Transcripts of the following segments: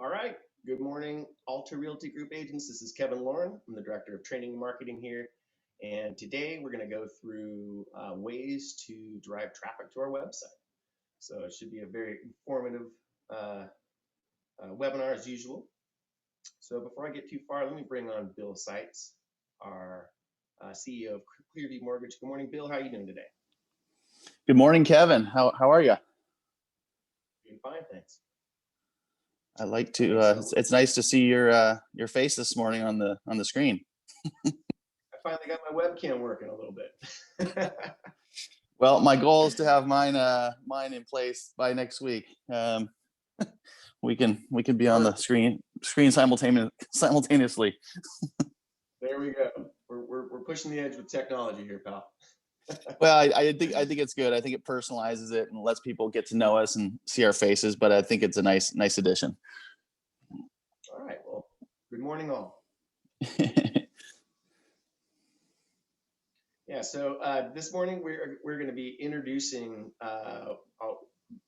All right. Good morning, Alta Realty Group agents. This is Kevin Lauren. I'm the Director of Training and Marketing here. And today we're going to go through ways to drive traffic to our website. So it should be a very informative webinar as usual. So before I get too far, let me bring on Bill Seitz, our CEO of Clearview Mortgage. Good morning, Bill. How are you doing today? Good morning, Kevin. How are you? Doing fine, thanks. I like to. It's nice to see your face this morning on the screen. I finally got my webcam working a little bit. Well, my goal is to have mine in place by next week. We can be on the screen simultaneously. There we go. We're pushing the edge with technology here, pal. Well, I think it's good. I think it personalizes it and lets people get to know us and see our faces. But I think it's a nice addition. All right. Well, good morning, all. Yeah. So this morning we're going to be introducing.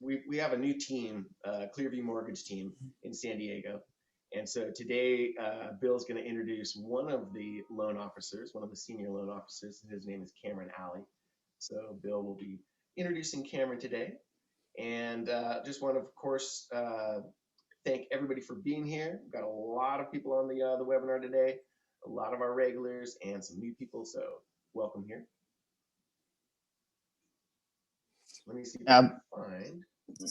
We have a new team, Clearview Mortgage team in San Diego, and so today Bill's going to introduce one of the loan officers, one of the senior loan officers. His name is Cameron Alley. So Bill will be introducing Cameron today, and just want to, of course, thank everybody for being here. We've got a lot of people on the webinar today, a lot of our regulars and some new people. So welcome here. Let me see if I can find.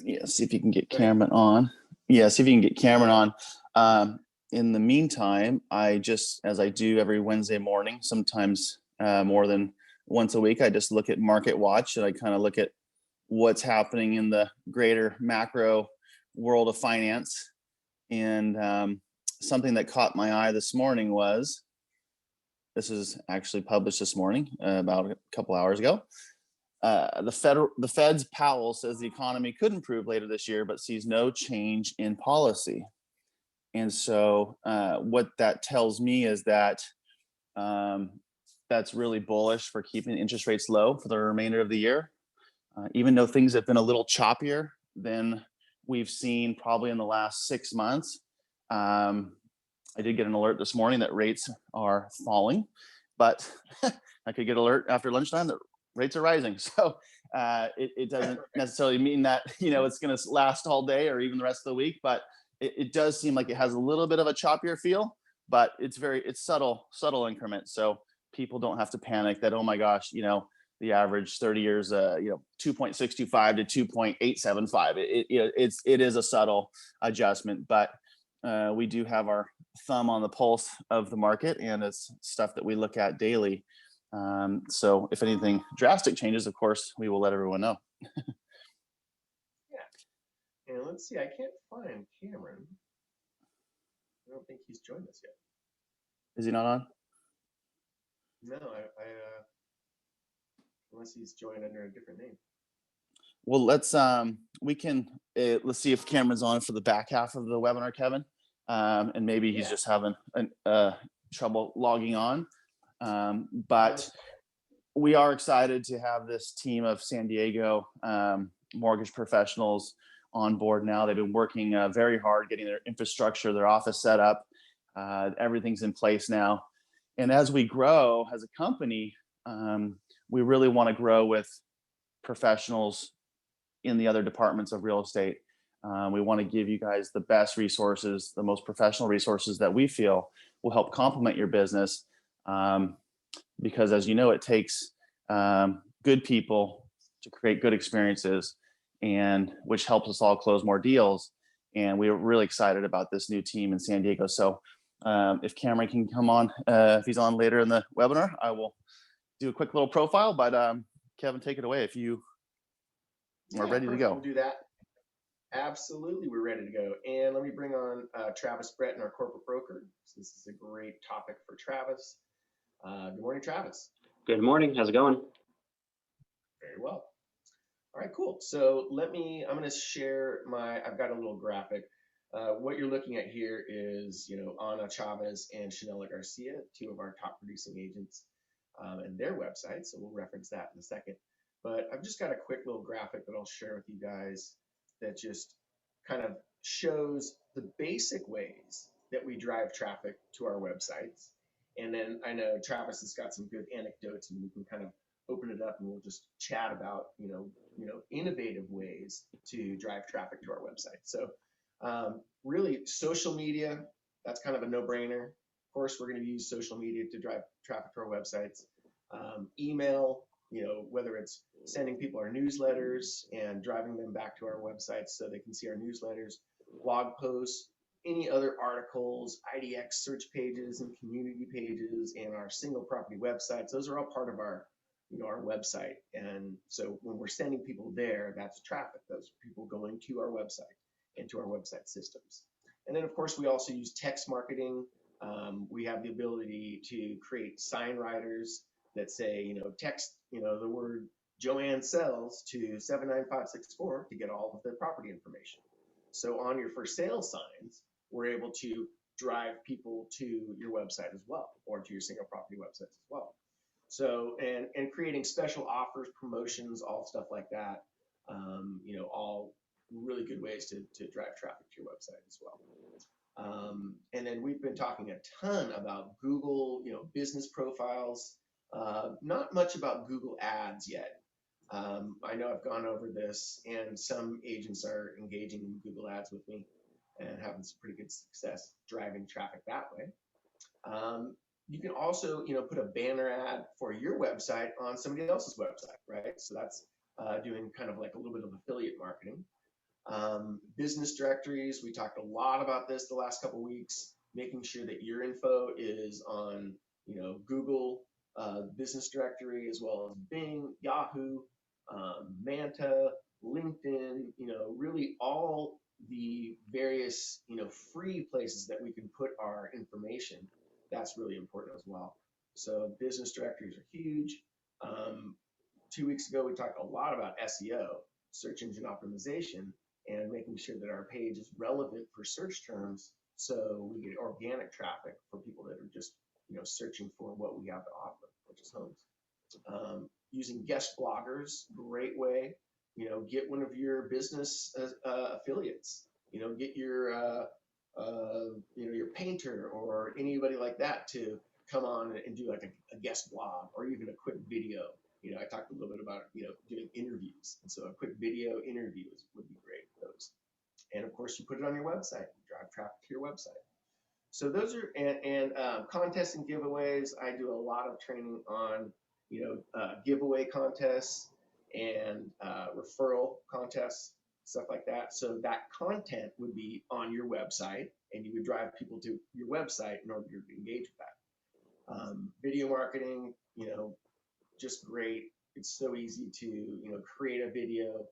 Yeah, see if you can get Cameron on. Yeah, see if you can get Cameron on. In the meantime, I just, as I do every Wednesday morning, sometimes more than once a week, I just look at Market Watch and I kind of look at what's happening in the greater macro world of finance. And something that caught my eye this morning was, this is actually published this morning about a couple hours ago. The Fed's Powell says the economy could improve later this year, but sees no change in policy. And so what that tells me is that that's really bullish for keeping interest rates low for the remainder of the year. Even though things have been a little choppier than we've seen probably in the last 6 months. I did get an alert this morning that rates are falling, but I could get an alert after lunchtime that rates are rising. So it doesn't necessarily mean that, it's going to last all day or even the rest of the week, but it does seem like it has a little bit of a choppier feel, but it's subtle increments. So people don't have to panic that, oh my gosh, the average 30 years, 2.625 to 2.875. It is a subtle adjustment, but we do have our thumb on the pulse of the market, and it's stuff that we look at daily. So if anything drastic changes, of course, we will let everyone know. Yeah. And let's see, I can't find Cameron. I don't think he's joined us yet. Is he not on? No, unless he's joined under a different name. Well, let's see if Cameron's on for the back half of the webinar, Kevin. And maybe he's just having trouble logging on. But we are excited to have this team of San Diego mortgage professionals on board now. They've been working very hard getting their infrastructure, their office set up. Everything's in place now. And as we grow as a company, we really want to grow with professionals in the other departments of real estate. We want to give you guys the best resources, the most professional resources that we feel will help complement your business. Because as you know, it takes good people to create good experiences, and which helps us all close more deals. And we're really excited about this new team in San Diego. So if Cameron can come on, if he's on later in the webinar, I will do a quick little profile, but Kevin, take it away if you are ready to go. We'll do that. Absolutely, we're ready to go. And let me bring on Travis Breton, our corporate broker. So this is a great topic for Travis. Good morning, Travis. Good morning. How's it going? Very well. All right, cool. So I'm going to share I've got a little graphic. What you're looking at here is, Ana Chavez and Chanela Garcia, two of our top producing agents, and their website. So we'll reference that in a second. But I've just got a quick little graphic that I'll share with you guys that just kind of shows the basic ways that we drive traffic to our websites. And then I know Travis has got some good anecdotes, and we can kind of open it up and we'll just chat about, innovative ways to drive traffic to our website. So really social media, that's kind of a no-brainer. Of course, we're going to use social media to drive traffic to our websites. Email, whether it's sending people our newsletters and driving them back to our websites so they can see our newsletters, blog posts, any other articles, IDX search pages and community pages, and our single property websites. Those are all part of our website. And so when we're sending people there, that's traffic. Those are people going to our website and to our website systems. And then of course, we also use text marketing. We have the ability to create sign writers that say, text, the word Joanne sells to 79564 to get all of the property information. So on your for sale signs, we're able to drive people to your website as well, or to your single property websites as well. So, and creating special offers, promotions, all stuff like that, all really good ways to drive traffic to your website as well. And then we've been talking a ton about Google, business profiles, not much about Google Ads yet. I know I've gone over this, and some agents are engaging in Google Ads with me and having some pretty good success driving traffic that way. You can also, put a banner ad for your website on somebody else's website, right? So that's doing kind of like a little bit of affiliate marketing. Business directories, we talked a lot about this the last couple of weeks, making sure that your info is on, Google business directory, as well as Bing, Yahoo, Manta, LinkedIn, really all the various, free places that we can put our information. That's really important as well. So business directories are huge. 2 weeks ago, we talked a lot about SEO, search engine optimization, and making sure that our page is relevant for search terms, so we get organic traffic for people that are just, searching for what we have to offer, which is homes. Using guest bloggers, great way. Get one of your business affiliates. Get your your painter or anybody like that to come on and do like a guest blog, or even a quick video. I talked a little bit about, doing interviews. And so a quick video interviews would be great for those. And of course, you put it on your website, drive traffic to your website. So those are, and contests and giveaways. I do a lot of training on, giveaway contests and referral contests, stuff like that. So that content would be on your website, and you would drive people to your website in order to engage with that. Video marketing, just great. It's so easy to, create a video,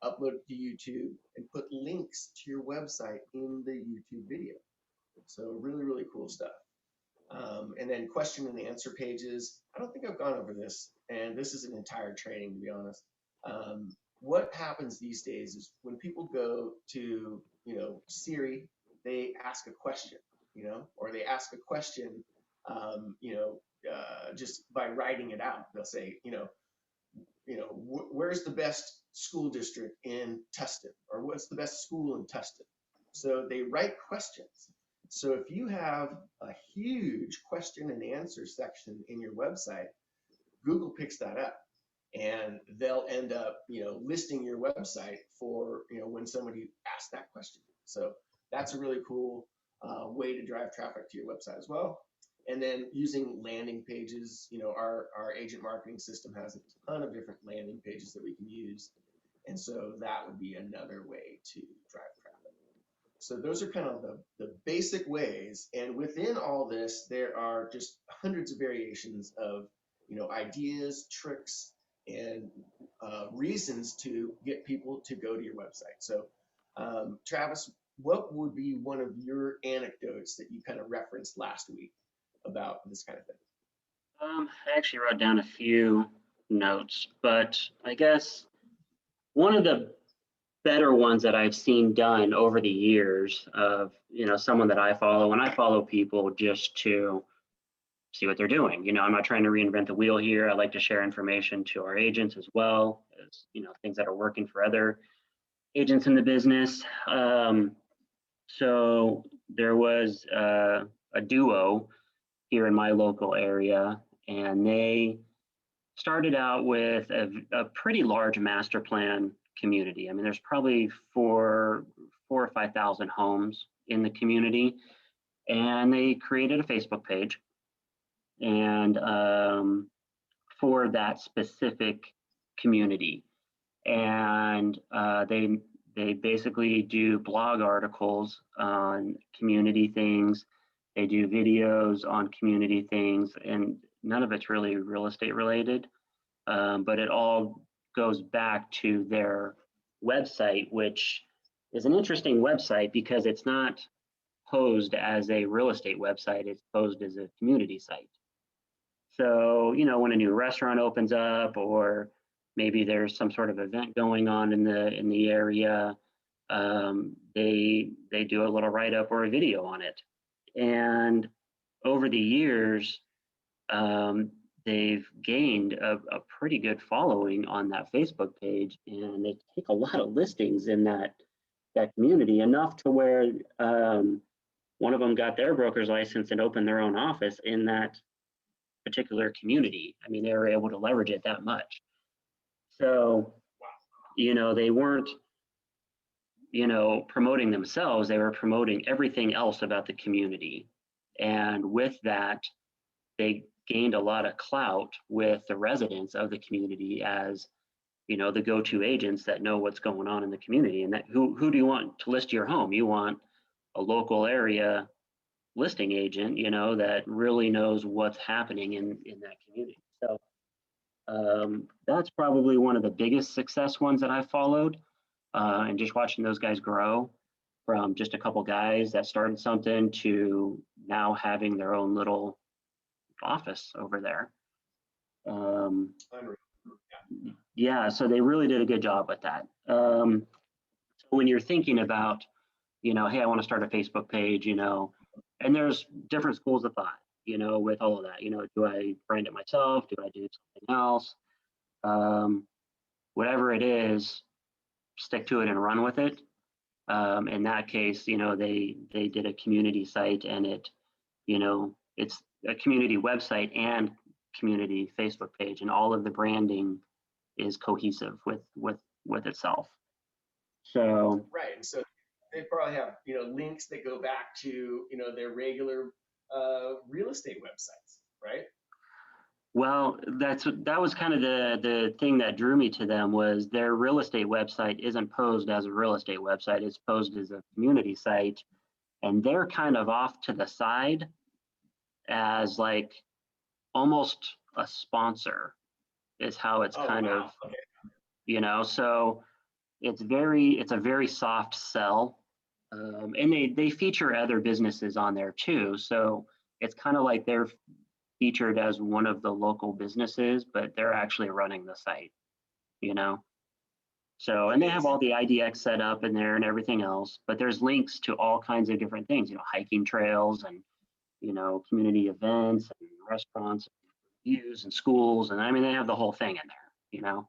upload it to YouTube, and put links to your website in the YouTube video. So really, really cool stuff. And then question and answer pages. I don't think I've gone over this, and this is an entire training, to be honest. What happens these days is when people go to, Siri, they ask a question, or they ask a question, just by writing it out. They'll say, where's the best school district in Tustin, or what's the best school in Tustin? So they write questions. So if you have a huge question and answer section in your website, Google picks that up, and they'll end up, listing your website for, when somebody asks that question. So that's a really cool way to drive traffic to your website as well. And then using landing pages, our agent marketing system has a ton of different landing pages that we can use. And so that would be another way to drive traffic. So those are kind of the basic ways. And within all this, there are just hundreds of variations of, ideas, tricks, and reasons to get people to go to your website. So Travis, what would be one of your anecdotes that you kind of referenced last week about this kind of thing? I actually wrote down a few notes, but I guess one of the better ones that I've seen done over the years of, someone that I follow, and I follow people just to see what they're doing. I'm not trying to reinvent the wheel here. I like to share information to our agents as well as, things that are working for other agents in the business. So there was a duo here in my local area, and they started out with a pretty large master plan community. I mean, there's probably 4 or 5,000 homes in the community, and they created a Facebook page, and for that specific community, and they basically do blog articles on community things. They do videos on community things, and none of it's really real estate related, but it all goes back to their website, which is an interesting website because it's not posed as a real estate website, it's posed as a community site. So, you know, when a new restaurant opens up, or maybe there's some sort of event going on in the area, they do a little write-up or a video on it. And over the years, they've gained a pretty good following on that Facebook page, and they take a lot of listings in that community, enough to where one of them got their broker's license and opened their own office in that particular community. I mean, they were able to leverage it that much. So, you know, they weren't, you know, promoting themselves, they were promoting everything else about the community. And with that, they gained a lot of clout with the residents of the community as, you know, the go-to agents that know what's going on in the community. And that who do you want to list your home? You want a local area listing agent, you know, that really knows what's happening in that community. So that's probably one of the biggest success ones that I followed, and just watching those guys grow from just a couple guys that started something to now having their own little office over there. Yeah, so they really did a good job with that. So when you're thinking about, you know, hey, I want to start a Facebook page, you know, and there's different schools of thought, you know, with all of that. You know, do I brand it myself? Do I do something else? Whatever it is, stick to it and run with it. In that case, you know, they did a community site, and it, you know, it's a community website and community Facebook page, and all of the branding is cohesive with itself. So right, and so they probably have, you know, links that go back to, you know, their regular real estate websites, right? well, that was kind of the thing that drew me to them, was their real estate website isn't posed as a real estate website, it's posed as a community site, and they're kind of off to the side as like almost a sponsor is how it's kind of, Okay. you know, so it's a very soft sell. And they feature other businesses on there too. So it's kind of like they're featured as one of the local businesses, but they're actually running the site, you know? So, and they have all the IDX set up in there and everything else, but there's links to all kinds of different things, you know, hiking trails and, you know, community events and restaurants, and views and schools. And I mean, they have the whole thing in there, you know?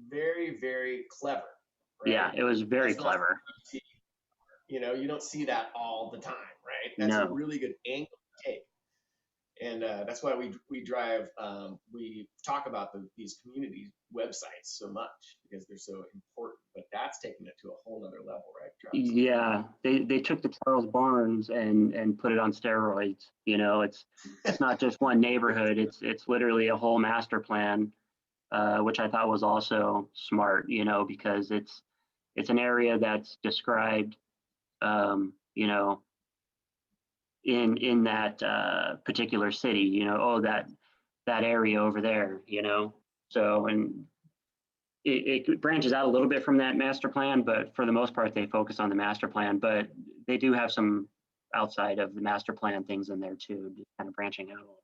Very, very clever. Right? Yeah, it was very That's clever. You know, you don't see that all the time, right? That's No. a really good angle to take. And that's why we drive, we talk about these community websites so much, because they're so important. But that's taking it to a whole other level, right, Travis? Yeah, they took the Charles Barnes and put it on steroids. You know, it's not just one neighborhood. It's literally a whole master plan, which I thought was also smart. You know, because it's an area that's described, you know, in that particular city. You know, oh, that area over there. You know, so and it branches out a little bit from that master plan, but for the most part, they focus on the master plan. But they do have some outside of the master plan things in there too, just kind of branching out a little.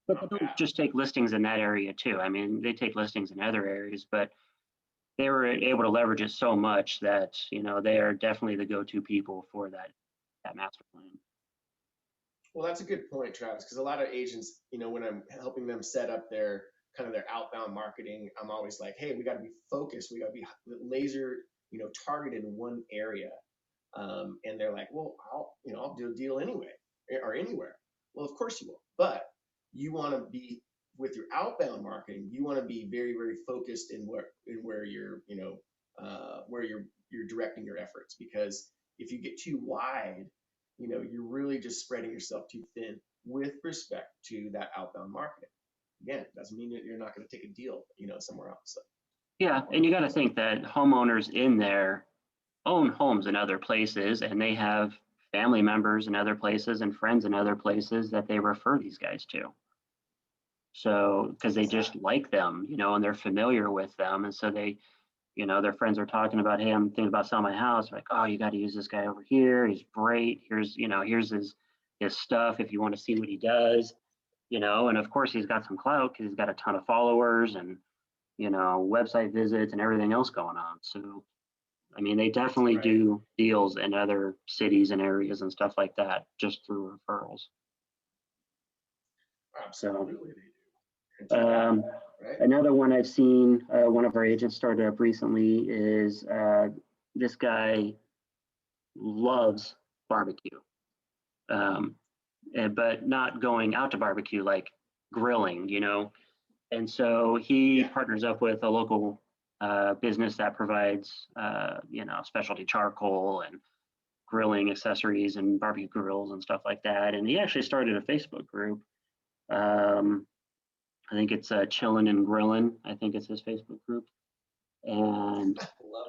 But they don't just take listings in that area too. I mean, they take listings in other areas, but they were able to leverage it so much that, you know, they are definitely the go-to people for that master plan. Well, that's a good point, Travis, because a lot of agents, you know, when I'm helping them set up their kind of their outbound marketing, I'm always like, hey, we got to be focused. We got to be laser, targeted in one area, and they're like, well, I'll do a deal anyway or anywhere. Well, of course you will, but you want to be with your outbound marketing. You want to be very, very focused in where you're, where you're directing your efforts, because if you get too wide, you're really just spreading yourself too thin with respect to that outbound marketing. Again, doesn't mean that you're not going to take a deal, somewhere else. So. Yeah, and you got to think that homeowners in there own homes in other places, and they have family members in other places and friends in other places that they refer these guys to. So, because they just like them, and they're familiar with them. And so they, their friends are talking about, hey, I'm thinking about selling my house. Like, oh, you got to use this guy over here. He's great. Here's his stuff if you want to see what he does, and of course he's got some clout because he's got a ton of followers and, website visits and everything else going on. So, I mean, they definitely do deals in other cities and areas and stuff like that just through referrals. Absolutely. Another one I've seen, one of our agents started up recently is this guy loves barbecue, but not going out to barbecue, like grilling, And so he partners up with a local business that provides, specialty charcoal and grilling accessories and barbecue grills and stuff like that. And he actually started a Facebook group. I think it's Chillin' and Grillin'. I think it's his Facebook group. And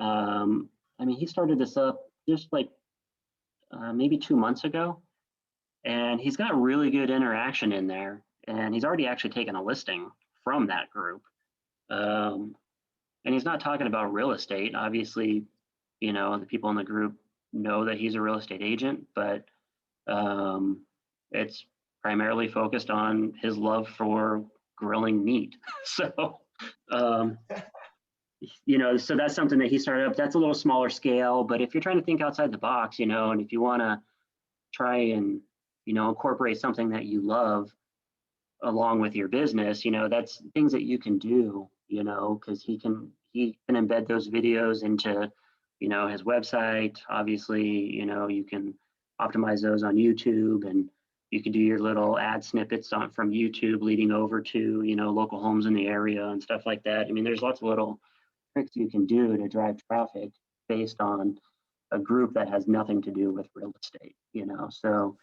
I mean, he started this up just like maybe 2 months ago. And he's got really good interaction in there. And he's already actually taken a listing from that group. And he's not talking about real estate. Obviously, the people in the group know that he's a real estate agent, but it's primarily focused on his love for grilling meat. So, so that's something that he started up. That's a little smaller scale, but if you're trying to think outside the box, and if you want to try and, incorporate something that you love along with your business, that's things that you can do, because he can embed those videos into, his website. Obviously, you can optimize those on YouTube, and you can do your little ad snippets from YouTube leading over to, local homes in the area and stuff like that. I mean, there's lots of little tricks you can do to drive traffic based on a group that has nothing to do with real estate, So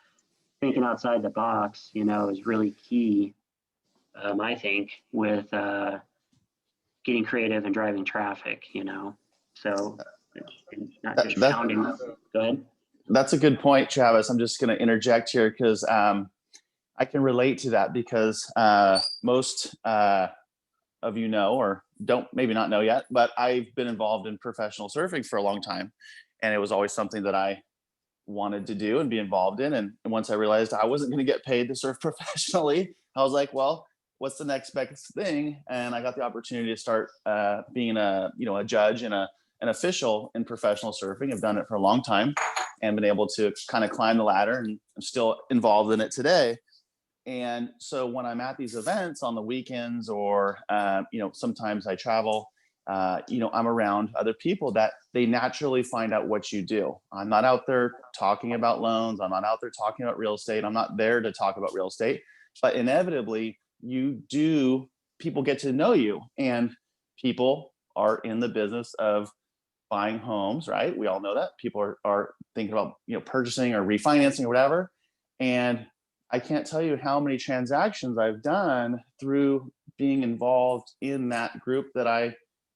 thinking outside the box, is really key, I think, with getting creative and driving traffic, So not just pounding. Go ahead. That's a good point, Travis. I'm just going to interject here because I can relate to that because most of you know, or don't maybe not know yet, but I've been involved in professional surfing for a long time. And it was always something that I wanted to do and be involved in. And once I realized I wasn't going to get paid to surf professionally, I was like, well, what's the next best thing? And I got the opportunity to start being a judge and an official in professional surfing. I've done it for a long time and been able to kind of climb the ladder, and I'm still involved in it today. And so when I'm at these events on the weekends, or sometimes I travel, I'm around other people that they naturally find out what you do. I'm not out there talking about loans. I'm not out there talking about real estate. I'm not there to talk about real estate, but inevitably people get to know you, and people are in the business of buying homes, right? We all know that people are thinking about, purchasing or refinancing or whatever. And I can't tell you how many transactions I've done through being involved in that group that I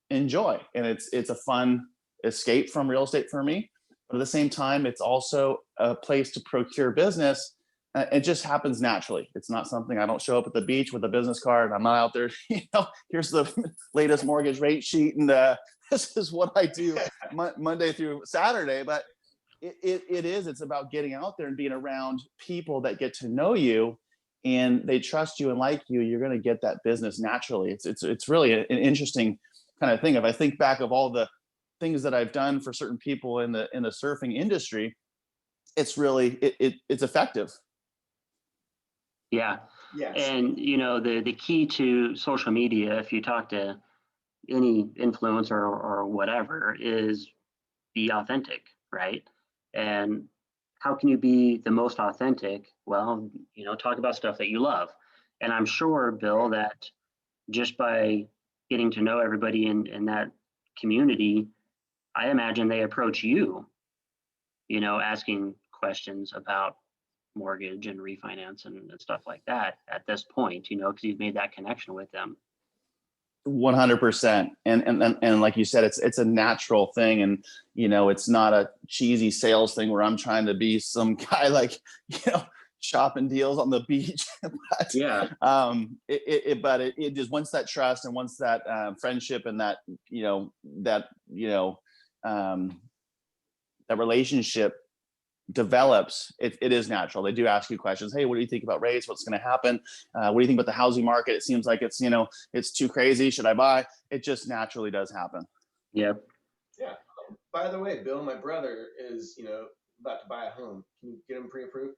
enjoy. And it's a fun escape from real estate for me. But at the same time, it's also a place to procure business. It just happens naturally. It's not something, I don't show up at the beach with a business card. I'm not out there, here's the latest mortgage rate sheet. And this is what I do Monday through Saturday. But it's about getting out there and being around people that get to know you, and they trust you and like you. You're going to get that business naturally. It's really an interesting kind of thing. If I think back of all the things that I've done for certain people in the surfing industry, it's really it's effective. Yeah. Yes. And the key to social media, if you talk to any influencer or whatever, is be authentic, right? And how can you be the most authentic? Well, talk about stuff that you love. And I'm sure, Bill, that just by getting to know everybody in that community, I imagine they approach you, asking questions about mortgage and refinance and stuff like that at this point, because you've made that connection with them. 100%. And like you said, it's a natural thing. And, it's not a cheesy sales thing where I'm trying to be some guy like, shopping deals on the beach. But, Yeah. It just, once that trust and once that friendship and that, that relationship develops, it is natural. They do ask you questions. Hey, what do you think about rates? What's going to happen? What do you think about the housing market? It seems like it's, it's too crazy. Should I buy? It just naturally does happen. Yep. Yeah. By the way, Bill, my brother is, about to buy a home. Can you get him pre-approved?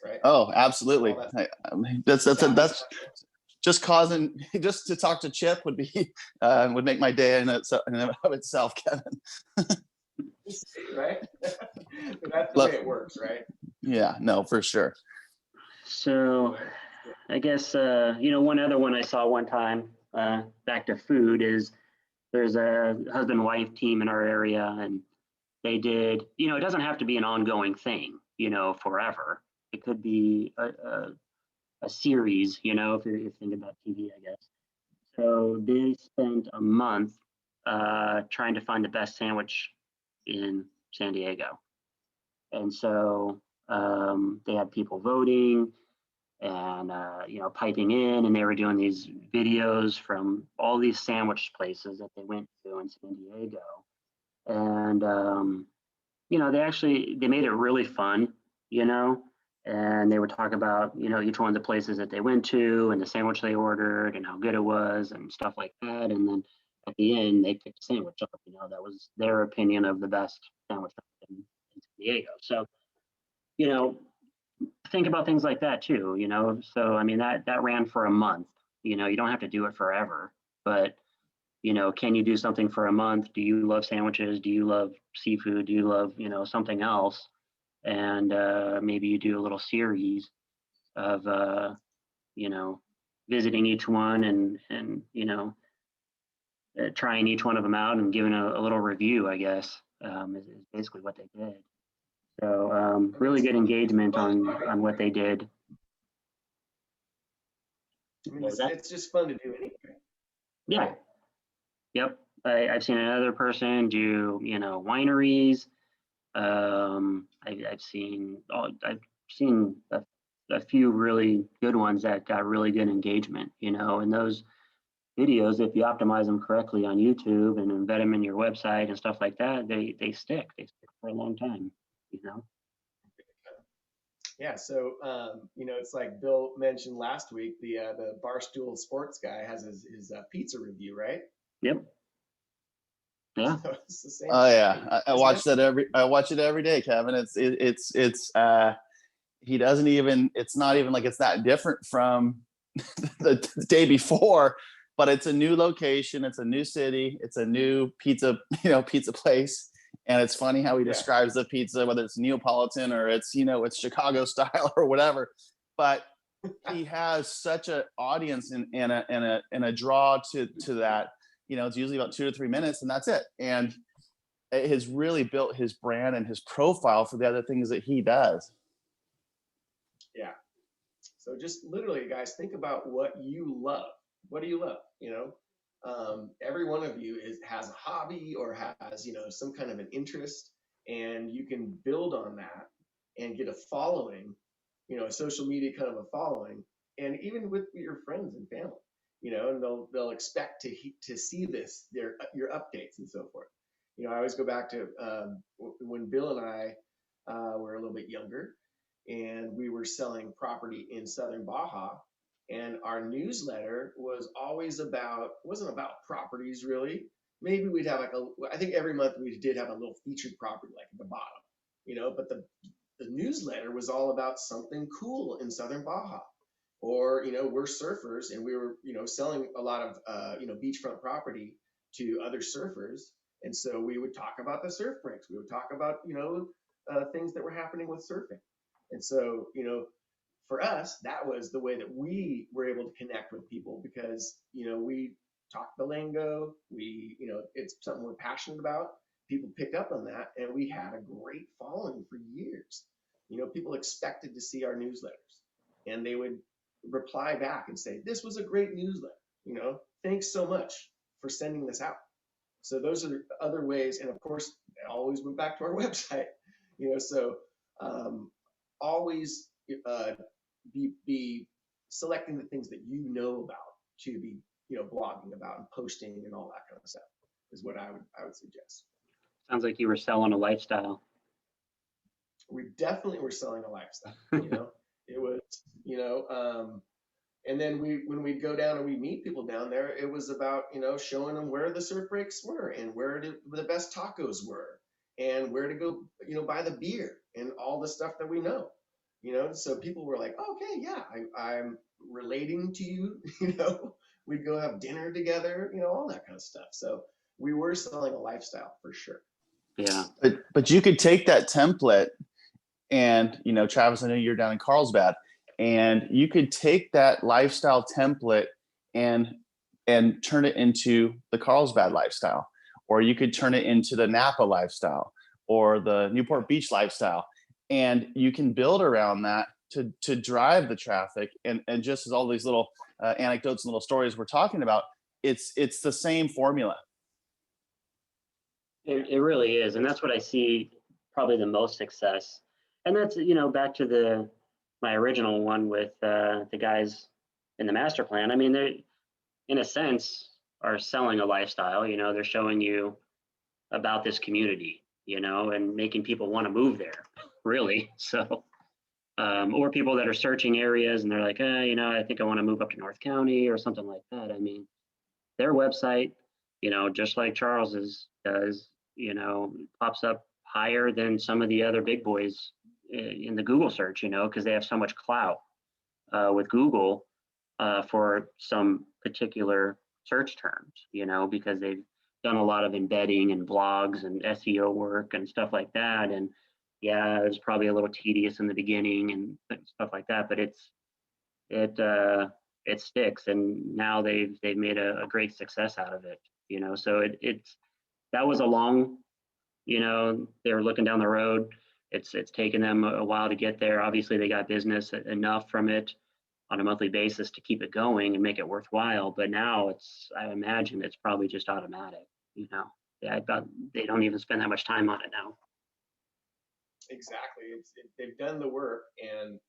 Right. Oh, absolutely. That's just just to talk to Chip would be would make my day in and of itself, Kevin. Right. That's the way it works, right? Yeah, no, for sure. So I guess, one other one I saw one time, back to food, is there's a husband-wife team in our area, and they did, it doesn't have to be an ongoing thing, forever. It could be a series, if you're thinking about TV, I guess. So they spent a month trying to find the best sandwich in San Diego. And so they had people voting and, piping in, and they were doing these videos from all these sandwich places that they went to in San Diego. And, they made it really fun, and they would talk about, each one of the places that they went to and the sandwich they ordered and how good it was and stuff like that. And then at the end, they picked a sandwich up, that was their opinion of the best sandwich in San Diego. So, think about things like that too, So, I mean, that ran for a month. You don't have to do it forever, but can you do something for a month? Do you love sandwiches? Do you love seafood? Do you love, something else? And maybe you do a little series of, visiting each one and trying each one of them out and giving a little review, I guess, is basically what they did. So really good engagement on what they did. I mean, it's just fun to do anyway. Yeah. Right? Yep. I've seen another person do, wineries. I've seen a few really good ones that got really good engagement, and those videos, if you optimize them correctly on YouTube and embed them in your website and stuff like that, they stick for a long time, Yeah, so it's like Bill mentioned last week, the Barstool Sports guy has his pizza review, right? Yep. Yeah. So it's the same Oh thing. yeah, I watch it every day, Kevin. It's he doesn't even, it's not even like it's that different from the day before, but it's a new location, it's a new city, it's a new pizza place. And it's funny how he describes the pizza, whether it's Neapolitan or it's, it's Chicago style or whatever. But he has such an audience and a draw to that. It's usually about 2 to 3 minutes, and that's it. And it has really built his brand and his profile for the other things that he does. Yeah. So just literally, guys, think about what you love. What do you love? Every one of you has a hobby or has, some kind of an interest, and you can build on that and get a following, a social media kind of a following, and even with your friends and family, and they'll expect to see your updates and so forth. I always go back to when Bill and I were a little bit younger, and we were selling property in Southern Baja. And our newsletter was always wasn't about properties really. Maybe we'd have I think every month we did have a little featured property like at the bottom, but the newsletter was all about something cool in Southern Baja. Or, we're surfers and we were, selling a lot of, beachfront property to other surfers. And so we would talk about the surf breaks. We would talk about, things that were happening with surfing. And so, for us, that was the way that we were able to connect with people because, we talked the lingo. It's something we're passionate about. People picked up on that, and we had a great following for years. People expected to see our newsletters, and they would reply back and say, "This was a great newsletter. Thanks so much for sending this out." So those are other ways, and of course, it always went back to our website. So always be selecting the things that you know about to be blogging about and posting and all that kind of stuff is what I would suggest. Sounds like you were selling a lifestyle. We definitely were selling a lifestyle. It was and then when we'd go down and we meet people down there, it was about showing them where the surf breaks were and where the best tacos were and where to go buy the beer and all the stuff that we know. So people were like, okay, yeah, I'm relating to you. We'd go have dinner together, all that kind of stuff. So we were selling a lifestyle for sure. Yeah. But you could take that template and, Travis, I know you're down in Carlsbad, and you could take that lifestyle template and turn it into the Carlsbad lifestyle, or you could turn it into the Napa lifestyle or the Newport Beach lifestyle. And you can build around that to drive the traffic. And just as all these little anecdotes and little stories we're talking about, it's the same formula. It really is. And that's what I see probably the most success. And that's, back to my original one with the guys in the master plan. I mean, they, in a sense, are selling a lifestyle. They're showing you about this community, and making people want to move there, really. So, or people that are searching areas and they're like, I think I want to move up to North County or something like that. I mean, their website, just like Charles's does, pops up higher than some of the other big boys in the Google search, because they have so much clout with Google for some particular search terms, because they've done a lot of embedding and blogs and SEO work and stuff like that. And yeah, it's probably a little tedious in the beginning and stuff like that, but it sticks. And now they've made a great success out of it, so that was a long, they were looking down the road. It's taken them a while to get there. Obviously they got business enough from it on a monthly basis to keep it going and make it worthwhile. But now I imagine it's probably just automatic, they don't even spend that much time on it now. Exactly. They've done the work, and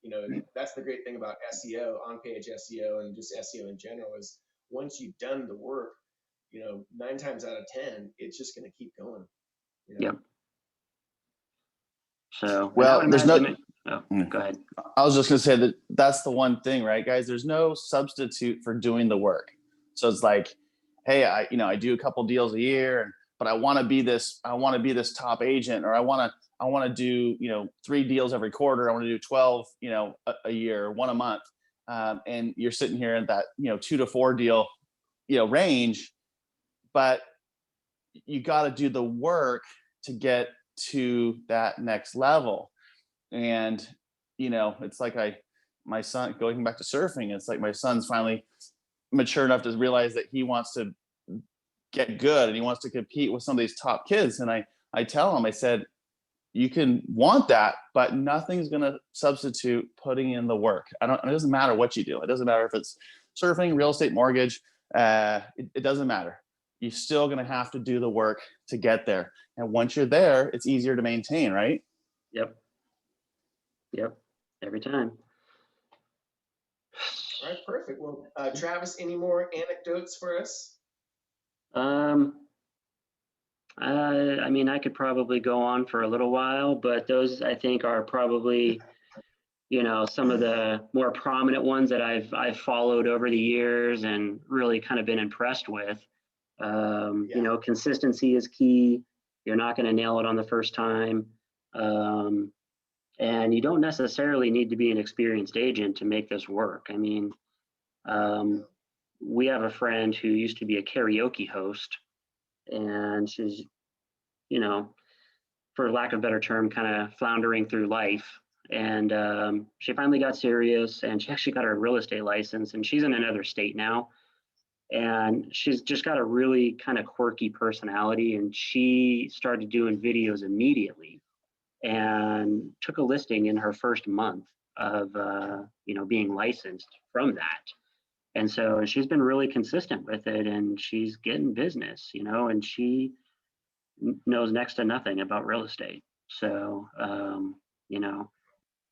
that's the great thing about SEO, on-page SEO, and just SEO in general is once you've done the work, 9 times out of 10, it's just going to keep going. Yep. So well, there's no. Go ahead. I was just going to say that's the one thing, right, guys? There's no substitute for doing the work. So it's like, hey, I do a couple deals a year, but I want to be this top agent, or I want to do 3 deals every quarter. I want to do 12 a year, 1 a month, and you're sitting here at that 2 to 4 deal range, but you got to do the work to get to that next level. And it's like my son, going back to surfing, it's like my son's finally mature enough to realize that he wants to get good and he wants to compete with some of these top kids. And I tell him, I said, you can want that, but nothing's going to substitute putting in the work. It doesn't matter what you do. It doesn't matter if it's surfing, real estate, mortgage. It doesn't matter. You're still going to have to do the work to get there. And once you're there, it's easier to maintain, right? Yep. Every time. All right, perfect. Well, Travis, any more anecdotes for us? I mean, I could probably go on for a little while, but those I think are probably, some of the more prominent ones that I've followed over the years and really kind of been impressed with. Consistency is key. You're not going to nail it on the first time. And you don't necessarily need to be an experienced agent to make this work. I mean, we have a friend who used to be a karaoke host, and you know, for lack of a better term, kind of floundering through life. And she finally got serious, and she actually got her real estate license, and she's in another state now. And she's just got a really kind of quirky personality, and she started doing videos immediately and took a listing in her first month of being licensed from that. And so she's been really consistent with it, and she's getting business, and she knows next to nothing about real estate. So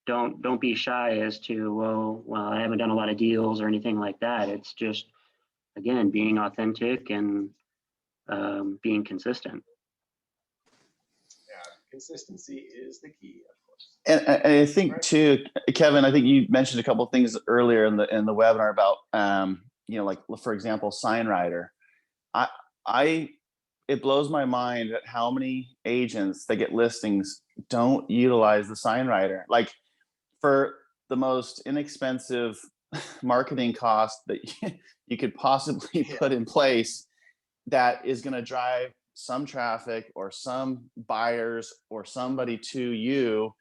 don't be shy as to, well, I haven't done a lot of deals or anything like that. It's just, again, being authentic and being consistent. Yeah, consistency is the key, of course. And I think too, Kevin, I think you mentioned a couple of things earlier in the webinar about, like for example, SignWriter. It blows my mind at how many agents that get listings don't utilize the SignWriter. Like, for the most inexpensive marketing cost that you could possibly put in place, that is going to drive some traffic or some buyers or somebody to you,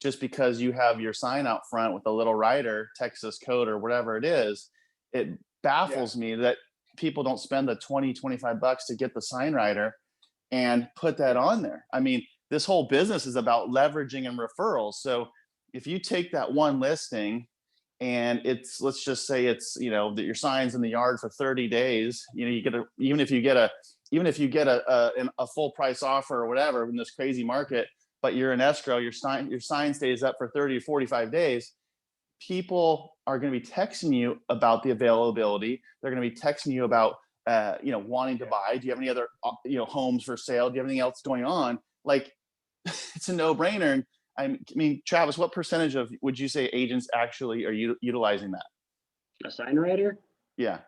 just because you have your sign out front with a little writer, Texas code or whatever it is. It baffles me that people don't spend the $20-25 to get the SignWriter and put that on there. I mean, this whole business is about leveraging and referrals. So if you take that one listing and it's, let's just say it's, that your sign's in the yard for 30 days, you get even if you get a full price offer or whatever in this crazy market, but you're in escrow, your sign stays up for 30 to 45 days, people are going to be texting you about the availability. They're going to be texting you about, wanting to buy. Do you have any other, homes for sale? Do you have anything else going on? Like, it's a no-brainer. I mean, Travis, what percentage of, would you say, agents actually are utilizing that? A SignWriter? Yeah.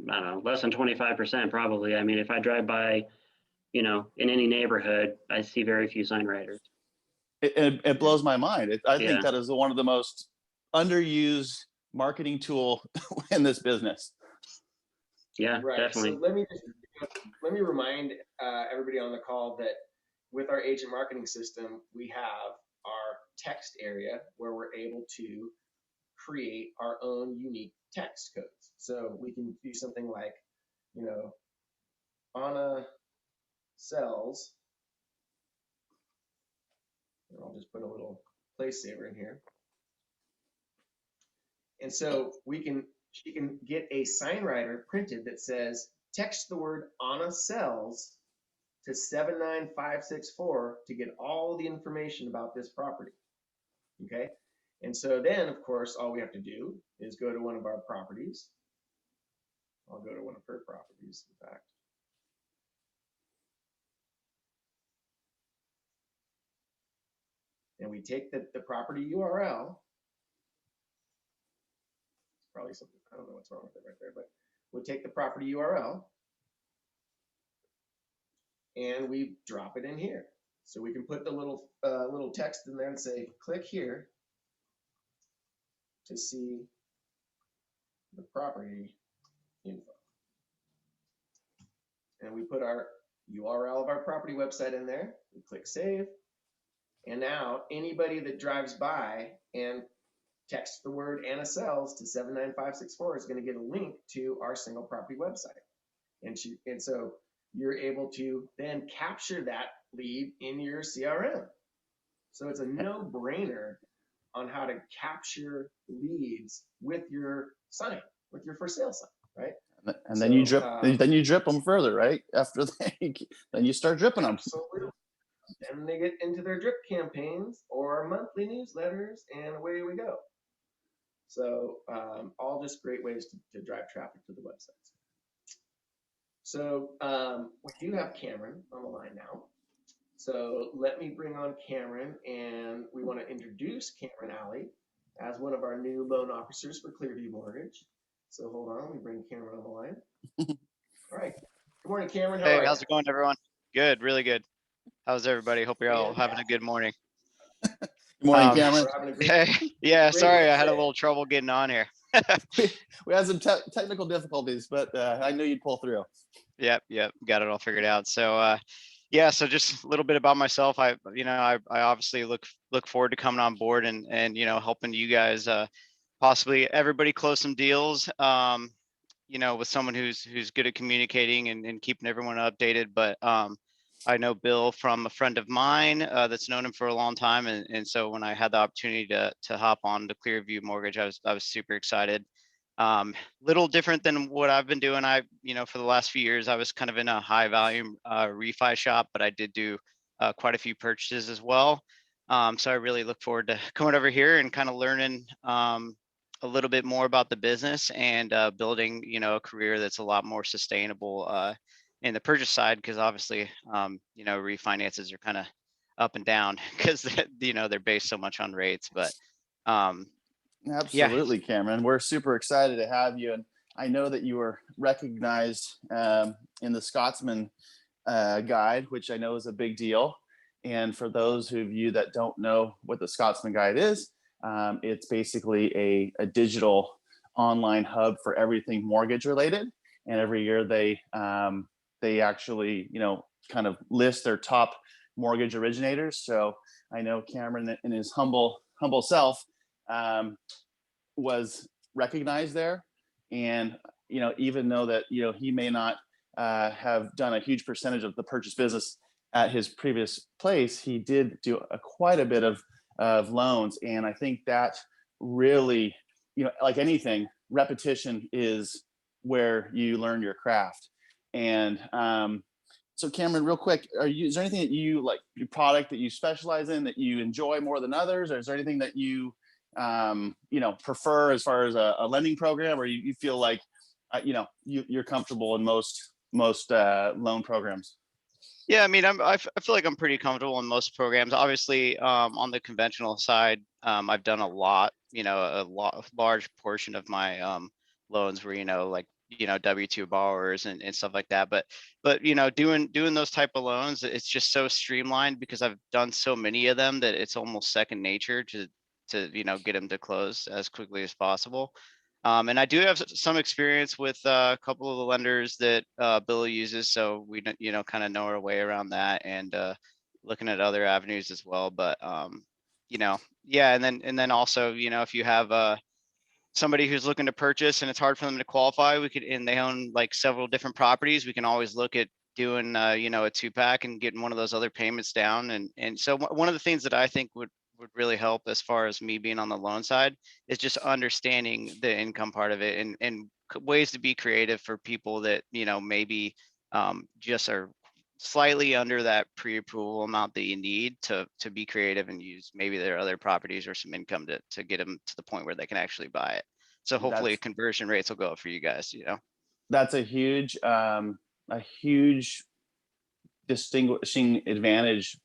I don't know, less than 25% probably. I mean, if I drive by, in any neighborhood, I see very few SignWriters. It blows my mind. I think Yeah. that is one of the most underused marketing tool in this business. Yeah, Right. definitely. So let me remind everybody on the call that with our agent marketing system, we have our text area where we're able to create our own unique text codes. So we can do something like, Anna sells, and I'll just put a little place saver in here. And so she can get a SignWriter printed that says, text the word Anna sells to 79564 to get all the information about this property. Okay. And so then, of course, all we have to do is go to one of our properties. I'll go to one of her properties, in fact. And we take the property URL. It's probably something, I don't know what's wrong with it right there, but we'll take the property URL and we drop it in here. So we can put the little text in there and say, click here to see the property info. And we put our URL of our property website in there. We click save. And now anybody that drives by and texts the word Anna sells to 79564 is going to get a link to our single property website. And so you're able to then capture that lead in your CRM. So it's a no-brainer on how to capture leads with your sign, with your for sale sign, right? And then you drip them further, right? After then you start dripping them. Absolutely. And they get into their drip campaigns or monthly newsletters, and away we go. So all just great ways to drive traffic to the websites. So we do have Cameron on the line now. So let me bring on Cameron, and we want to introduce Cameron Alley as one of our new loan officers for Clearview Mortgage. So hold on, let me bring Cameron on the line. All right. Good morning, Cameron. How are you? Hey, how's it going, everyone? Good, really good. How's everybody? Hope you're all having a good morning. Good morning, Cameron. We're having a great Hey, yeah, great sorry, I had a Wednesday. little trouble getting on here. We had some technical difficulties, but I knew you'd pull through. Yep, got it all figured out. So Yeah, so just a little bit about myself. I obviously look forward to coming on board and helping you guys, possibly everybody close some deals. With someone who's good at communicating and keeping everyone updated. But I know Bill from a friend of mine that's known him for a long time, and so when I had the opportunity to hop on the Clearview Mortgage, I was super excited. Little different than what I've been doing. For the last few years, I was kind of in a high volume refi shop, but I did do quite a few purchases as well. So I really look forward to coming over here and kind of learning a little bit more about the business and building, a career that's a lot more sustainable in the purchase side, because obviously, refinances are kind of up and down because they're based so much on rates. But yeah, Absolutely, Cameron. We're super excited to have you. And I know that you were recognized in the Scotsman Guide, which I know is a big deal. And for those of you that don't know what the Scotsman Guide is, it's basically a digital online hub for everything mortgage related. And every year they actually, kind of list their top mortgage originators. So I know Cameron, in his humble self, was recognized there. And even though that he may not have done a huge percentage of the purchase business at his previous place, he did do quite a bit of loans. And I think that really, like anything, repetition is where you learn your craft. And so Cameron, real quick, is there anything that you like, your product that you specialize in that you enjoy more than others? Or is there anything that you prefer as far as a lending program, or you feel like you're comfortable in most loan programs? Yeah, I mean, I feel like I'm pretty comfortable in most programs. Obviously, on the conventional side, I've done a lot. Large portion of my loans were, like W-2 borrowers and stuff like that. But doing those type of loans, it's just so streamlined because I've done so many of them that it's almost second nature to get them to close as quickly as possible. And I do have some experience with a couple of the lenders that Bill uses, so we kind of know our way around that, and looking at other avenues as well. But yeah, and then also, if you have somebody who's looking to purchase and it's hard for them to qualify, and they own like several different properties, we can always look at doing a 2-pack and getting one of those other payments down. And so one of the things that I think would really help as far as me being on the loan side is just understanding the income part of it, and ways to be creative for people that maybe just are slightly under that pre-approval amount that you need to be creative and use maybe their other properties or some income to get them to the point where they can actually buy it. So hopefully That's conversion rates will go up for you guys. that's a huge distinguishing advantage,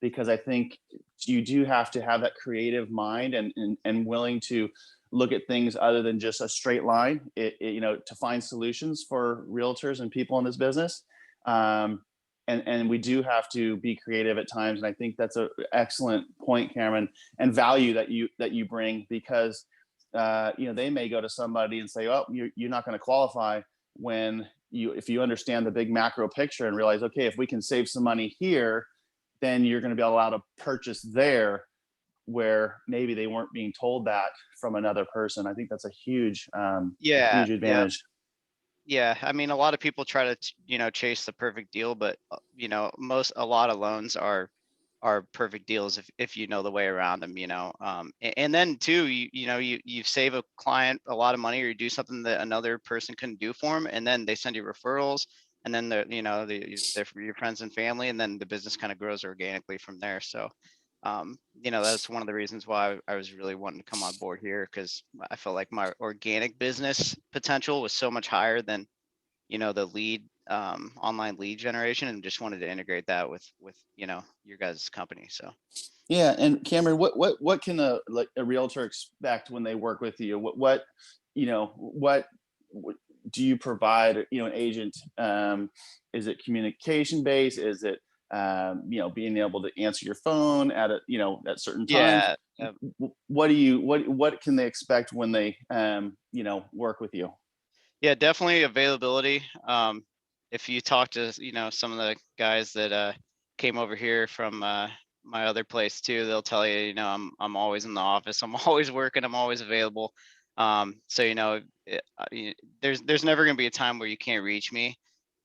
because I think you do have to have that creative mind and willing to look at things other than just a straight line, to find solutions for realtors and people in this business. And we do have to be creative at times. And I think that's an excellent point, Cameron, and value that you bring, because they may go to somebody and say, oh, you're not going to qualify, when if you understand the big macro picture and realize, okay, if we can save some money here, then you're going to be allowed to purchase there, where maybe they weren't being told that from another person. I think that's a huge Yeah, huge advantage. yeah. I mean, a lot of people try to chase the perfect deal, but a lot of loans are perfect deals if you know the way around them. And then too, you save a client a lot of money, or you do something that another person couldn't do for them, and then they send you referrals, and then they're your friends and family, and then the business kind of grows organically from there. So that's one of the reasons why I was really wanting to come on board here, because I felt like my organic business potential was so much higher than the lead online lead generation, and just wanted to integrate that with your guys' company. So Yeah, and Cameron, what can a realtor expect when they work with you? What do you provide? An agent, is it communication based? Is it being able to answer your phone at at certain times? yeah, What can they expect when they work with you? yeah, definitely availability. if you talk to, some of the guys that came over here from my other place too, they'll tell you, I'm always in the office. I'm always working. I'm always available. So, there's never going to be a time where you can't reach me,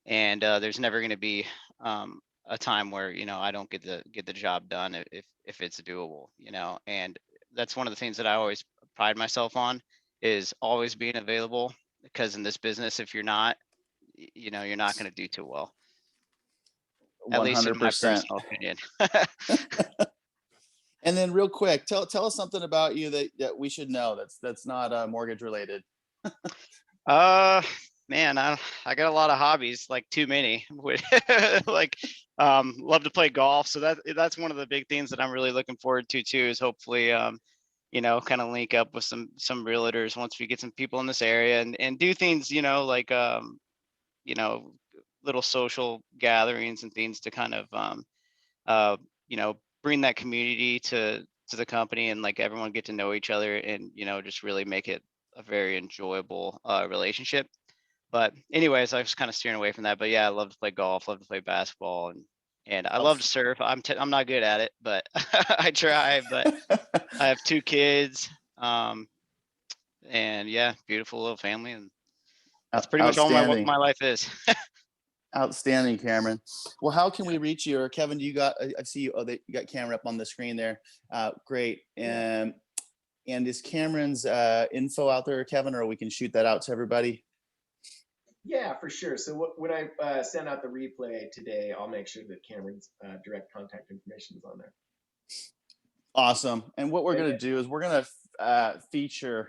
and there's never going to be a time where, I don't get the job done if it's doable, and that's one of the things that I always pride myself on, is always being available, because in this business, if you're not, you're not going to do too well, at least in my 100%. personal opinion. And then real quick, tell us something about you that we should know that's not mortgage related. Uh, Man, I got a lot of hobbies, like too many. Like, love to play golf. So that's one of the big things that I'm really looking forward to too, is hopefully, kind of link up with some realtors once we get some people in this area, and do things, like, you know, little social gatherings and things to kind of, uh, bring that community to the company, and like everyone get to know each other, and, just really make it a very enjoyable relationship. But anyways, I was kind of steering away from that. But yeah, I love to play golf, love to play basketball, and I love to surf. I'm not good at it, but I try. But I have 2 kids, and yeah, beautiful little family, and that's pretty much all what Outstanding. my life is. Outstanding, Cameron. Well, how can we reach you? Or Kevin, do you got? I see you. Oh, you got Cameron up on the screen there. Great. And is Cameron's info out there, Kevin, or we can shoot that out to everybody? Yeah, for sure. So when I send out the replay today, I'll make sure that Cameron's direct contact information is on there. Awesome. And what we're going to do is we're going to feature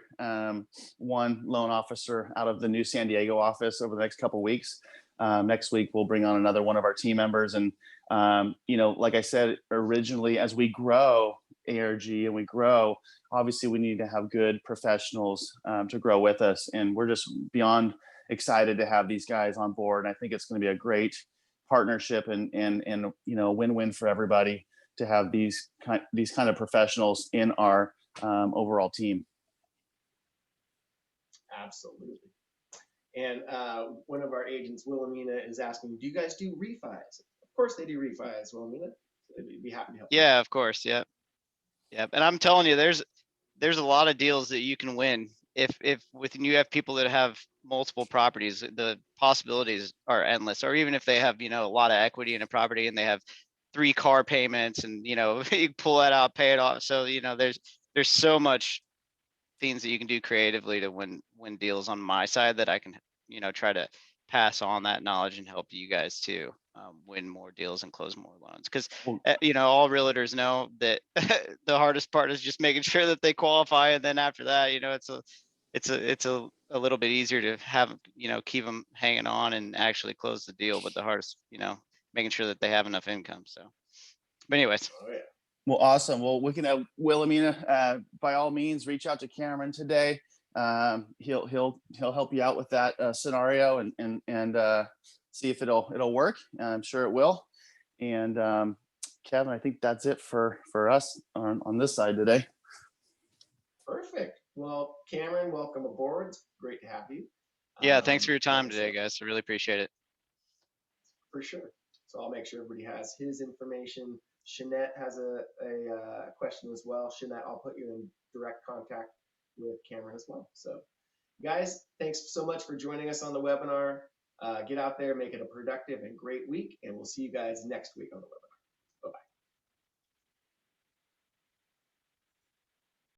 one loan officer out of the new San Diego office over the next couple of weeks. Next week, we'll bring on another one of our team members. And, like I said originally, as we grow ARG and we grow, obviously we need to have good professionals to grow with us. And we're just beyond excited to have these guys on board. And I think it's going to be a great partnership and win-win for everybody to have these kind of professionals in our overall team. Absolutely. And one of our agents, Wilhelmina, is asking, do you guys do refis? Of course they do refis, Wilhelmina. They'd be happy to help. Yeah, of course. Yeah. Yeah. And I'm telling you, there's a lot of deals that you can win if you have people that have multiple properties. The possibilities are endless. Or even if they have, a lot of equity in a property and they have 3 car payments, and, you pull that out, pay it off. So, there's so much things that you can do creatively to win deals on my side, that I can, try to pass on that knowledge and help you guys too, win more deals and close more loans. Because, all realtors know that the hardest part is just making sure that they qualify. And then after that, it's a little bit easier to have, keep them hanging on and actually close the deal. But the hardest, making sure that they have enough income. So, but anyways. Oh, yeah. Well, awesome. Well, we can have Wilhelmina, by all means, reach out to Cameron today. He'll help you out with that scenario and see if it'll work. I'm sure it will. And Kevin, I think that's it for us on this side today. Perfect. Well, Cameron, welcome aboard. It's great to have you. Yeah, thanks for your time today, guys. I really appreciate it. For sure. So I'll make sure everybody has his information. Shanette has a question as well. Shanette, I'll put you in direct contact with Cameron as well. So guys, thanks so much for joining us on the webinar. Get out there, make it a productive and great week, and we'll see you guys next week on the webinar.